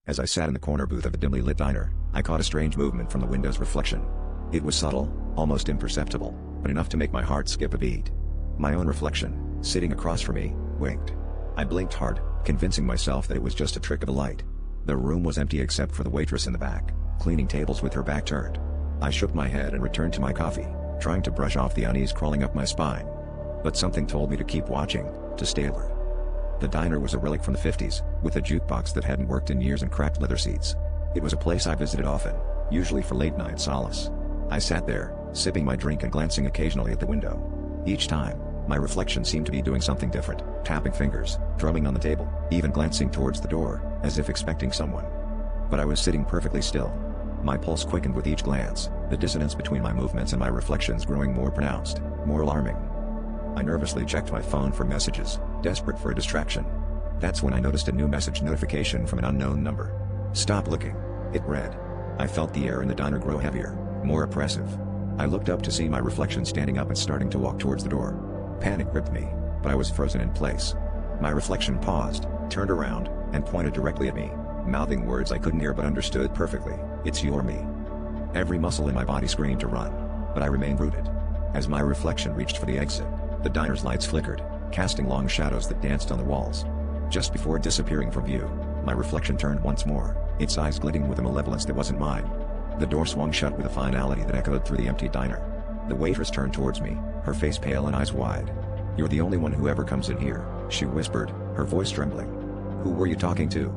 As I sat in the corner booth of a dimly lit diner, I caught a strange movement from the window's reflection. It was subtle, almost imperceptible, but enough to make my heart skip a beat. My own reflection, sitting across from me, winked. I blinked hard, convincing myself that it was just a trick of the light. The room was empty except for the waitress in the back, cleaning tables with her back turned. I shook my head and returned to my coffee, trying to brush off the unease crawling up my spine. But something told me to keep watching, to stay alert. The diner was a relic from the 50s, with a jukebox that hadn't worked in years and cracked leather seats. It was a place I visited often, usually for late-night solace. I sat there, sipping my drink and glancing occasionally at the window. Each time, my reflection seemed to be doing something different, tapping fingers, drumming on the table, even glancing towards the door, as if expecting someone. But I was sitting perfectly still. My pulse quickened with each glance, the dissonance between my movements and my reflections growing more pronounced, more alarming. I nervously checked my phone for messages, desperate for a distraction. That's when I noticed a new message notification from an unknown number. "Stop looking," it read. I felt the air in the diner grow heavier, more oppressive. I looked up to see my reflection standing up and starting to walk towards the door. Panic gripped me, but I was frozen in place. My reflection paused, turned around, and pointed directly at me, mouthing words I couldn't hear but understood perfectly. "It's your me." Every muscle in my body screamed to run, but I remained rooted. As my reflection reached for the exit, the diner's lights flickered, casting long shadows that danced on the walls. Just before disappearing from view, my reflection turned once more, its eyes glinting with a malevolence that wasn't mine. The door swung shut with a finality that echoed through the empty diner. The waitress turned towards me, her face pale and eyes wide. "You're the only one who ever comes in here," she whispered, her voice trembling. "Who were you talking to?"